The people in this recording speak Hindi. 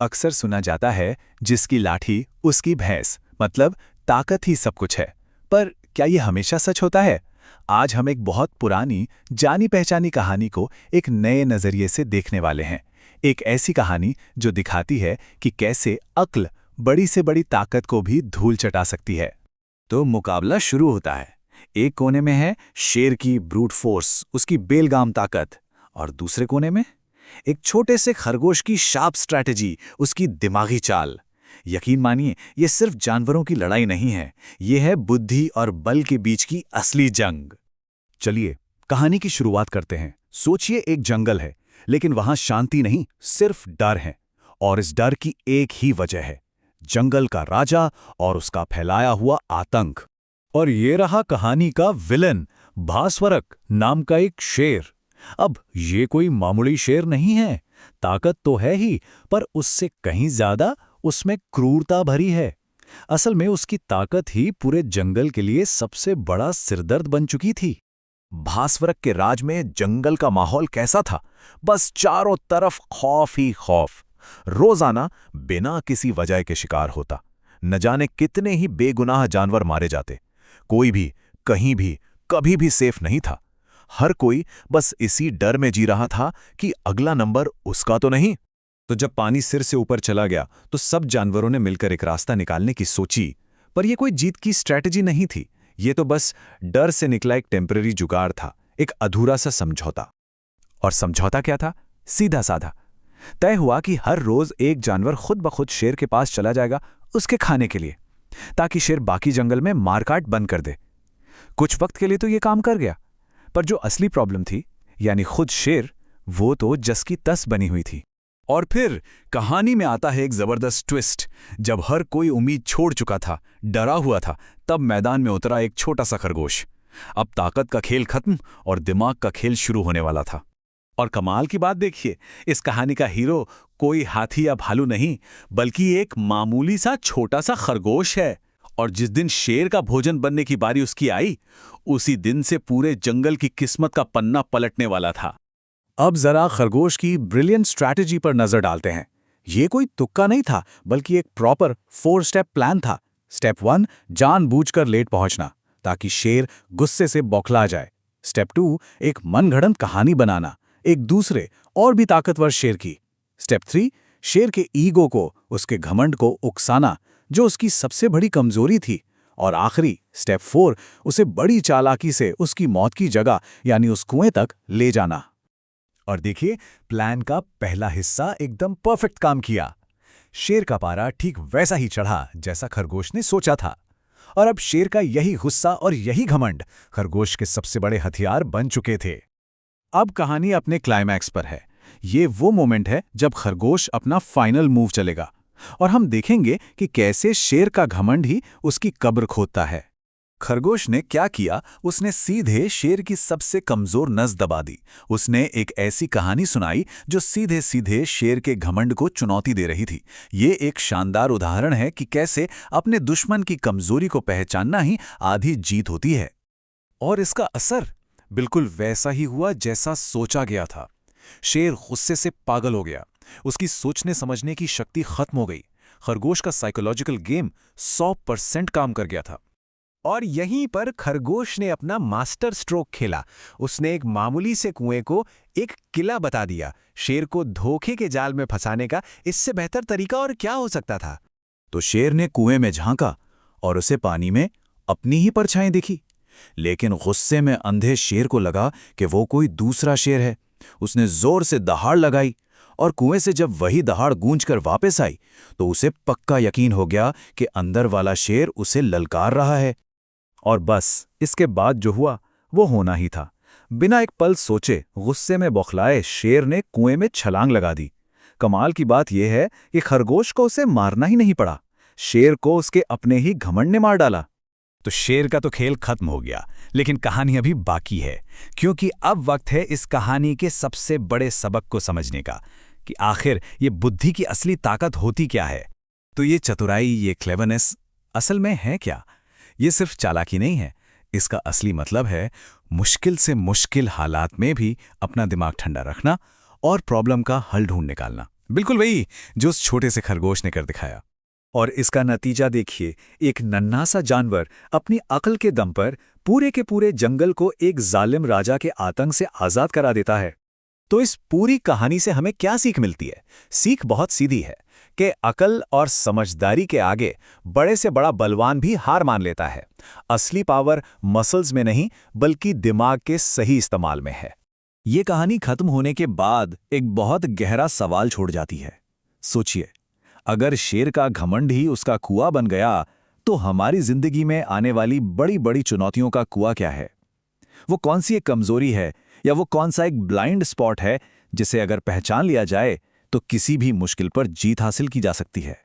अक्सर सुना जाता है, जिसकी लाठी उसकी भैंस, मतलब ताकत ही सब कुछ है। पर क्या ये हमेशा सच होता है? आज हम एक बहुत पुरानी, जानी पहचानी कहानी को एक नए नजरिए से देखने वाले हैं। एक ऐसी कहानी जो दिखाती है कि कैसे अक्ल बड़ी से बड़ी ताकत को भी धूल चटा सकती है। तो मुकाबला शुरू होता है। एक कोने में है शेर की ब्रूट फोर्स, उसकी बेलगाम ताकत, और दूसरे कोने में एक छोटे से खरगोश की शार्प स्ट्रैटेजी, उसकी दिमागी चाल। यकीन मानिए, ये सिर्फ जानवरों की लड़ाई नहीं है, ये है बुद्धि और बल के बीच की असली जंग। चलिए कहानी की शुरुआत करते हैं। सोचिए, एक जंगल है, लेकिन वहां शांति नहीं, सिर्फ डर है। और इस डर की एक ही वजह है, जंगल का राजा और उसका फैलाया हुआ आतंक। और ये रहा कहानी का विलन, भास्वरक नाम का एक शेर। अब ये कोई मामूली शेर नहीं है, ताकत तो है ही, पर उससे कहीं ज्यादा उसमें क्रूरता भरी है। असल में उसकी ताकत ही पूरे जंगल के लिए सबसे बड़ा सिरदर्द बन चुकी थी। भास्वरक के राज में जंगल का माहौल कैसा था? बस चारों तरफ खौफ ही खौफ। रोजाना बिना किसी वजह के शिकार होता, न जाने कितने ही बेगुनाह जानवर मारे जाते। कोई भी कहीं भी कभी भी सेफ नहीं था। हर कोई बस इसी डर में जी रहा था कि अगला नंबर उसका तो नहीं। तो जब पानी सिर से ऊपर चला गया तो सब जानवरों ने मिलकर एक रास्ता निकालने की सोची। पर यह कोई जीत की स्ट्रैटेजी नहीं थी, ये तो बस डर से निकला एक टेम्पररी जुगाड़ था, एक अधूरा सा समझौता। और समझौता क्या था? सीधा साधा। तय हुआ कि हर रोज एक जानवर खुद ब खुद शेर के पास चला जाएगा उसके खाने के लिए, ताकि शेर बाकी जंगल में मारकाट बंद कर दे। कुछ वक्त के लिए तो ये काम कर गया, पर जो असली प्रॉब्लम थी, यानी खुद शेर, वो तो जस की तस बनी हुई थी। और फिर कहानी में आता है एक जबरदस्त ट्विस्ट। जब हर कोई उम्मीद छोड़ चुका था, डरा हुआ था, तब मैदान में उतरा एक छोटा सा खरगोश। अब ताकत का खेल खत्म और दिमाग का खेल शुरू होने वाला था। और कमाल की बात देखिए, इस कहानी का हीरो कोई हाथी या भालू नहीं, बल्कि एक मामूली सा छोटा सा खरगोश है। और जिस दिन शेर का भोजन बनने की बारी उसकी आई, उसी दिन से पूरे जंगल की किस्मत का पन्ना पलटने वाला था। अब जरा खरगोश की ब्रिलियंट स्ट्रैटेजी पर नजर डालते हैं। ये कोई तुक्का नहीं था, बल्कि एक प्रॉपर 4 स्टेप प्लान था। स्टेप 1, जानबूझकर लेट पहुंचना, ताकि शेर गुस्से से बौखला जाए। स्टेप 2, एक मनगढ़ंत कहानी बनाना, एक दूसरे और भी ताकतवर शेर की। स्टेप 3, शेर के ईगो को, उसके घमंड को उकसाना, जो उसकी सबसे बड़ी कमजोरी थी। और आखिरी स्टेप 4, उसे बड़ी चालाकी से उसकी मौत की जगह, यानी उस कुएं तक ले जाना। और देखिए, प्लान का पहला हिस्सा एकदम परफेक्ट काम किया। शेर का पारा ठीक वैसा ही चढ़ा जैसा खरगोश ने सोचा था। और अब शेर का यही गुस्सा और यही घमंड खरगोश के सबसे बड़े हथियार बन चुके थे। अब कहानी अपने क्लाइमैक्स पर है। ये वो मोमेंट है जब खरगोश अपना फाइनल मूव चलेगा, और हम देखेंगे कि कैसे शेर का घमंड ही उसकी कब्र खोदता है। खरगोश ने क्या किया? उसने सीधे शेर की सबसे कमजोर नस दबा दी। उसने एक ऐसी कहानी सुनाई जो सीधे सीधे शेर के घमंड को चुनौती दे रही थी। ये एक शानदार उदाहरण है कि कैसे अपने दुश्मन की कमजोरी को पहचानना ही आधी जीत होती है। और इसका असर बिल्कुल वैसा ही हुआ जैसा सोचा गया था। शेर गुस्से से पागल हो गया, उसकी सोचने समझने की शक्ति खत्म हो गई। खरगोश का साइकोलॉजिकल गेम 100% काम कर गया था। और यहीं पर खरगोश ने अपना मास्टर स्ट्रोक खेला। उसने एक मामूली से कुएं को एक किला बता दिया। शेर को धोखे के जाल में फंसाने का इससे बेहतर तरीका और क्या हो सकता था? तो शेर ने कुएं में झांका और उसे पानी में अपनी ही परछाई दिखी। लेकिन गुस्से में अंधे शेर को लगा कि वो कोई दूसरा शेर है। उसने जोर से दहाड़ लगाई, और कुएं से जब वही दहाड़ गूंजकर वापस आई, तो उसे पक्का यकीन हो गया कि अंदर वाला शेर उसे ललकार रहा है। और बस इसके बाद जो हुआ वो होना ही था। बिना एक पल सोचे, गुस्से में बौखलाए शेर ने कुएं में छलांग लगा दी। कमाल की बात यह है कि खरगोश को उसे मारना ही नहीं पड़ा, शेर को उसके अपने ही घमंड ने मार डाला। तो शेर का तो खेल खत्म हो गया, लेकिन कहानी अभी बाकी है, क्योंकि अब वक्त है इस कहानी के सबसे बड़े सबक को समझने का, कि आखिर ये बुद्धि की असली ताकत होती क्या है। तो ये चतुराई, ये क्लेवरनेस असल में है क्या? ये सिर्फ चालाकी नहीं है, इसका असली मतलब है मुश्किल से मुश्किल हालात में भी अपना दिमाग ठंडा रखना और प्रॉब्लम का हल ढूंढ निकालना। बिल्कुल वही जो उस छोटे से खरगोश ने कर दिखाया। और इसका नतीजा देखिए, एक नन्हा सा जानवर अपनी अक्ल के दम पर पूरे के पूरे जंगल को एक जालिम राजा के आतंक से आजाद करा देता है। तो इस पूरी कहानी से हमें क्या सीख मिलती है? सीख बहुत सीधी है कि अकल और समझदारी के आगे बड़े से बड़ा बलवान भी हार मान लेता है। असली पावर मसल्स में नहीं, बल्कि दिमाग के सही इस्तेमाल में है। ये कहानी खत्म होने के बाद एक बहुत गहरा सवाल छोड़ जाती है। सोचिए, अगर शेर का घमंड ही उसका कुआं बन गया, तो हमारी जिंदगी में आने वाली बड़ी बड़ी चुनौतियों का कुआं क्या है? वो कौन सी एक कमजोरी है, या वो कौन सा एक ब्लाइंड स्पॉट है जिसे अगर पहचान लिया जाए तो किसी भी मुश्किल पर जीत हासिल की जा सकती है?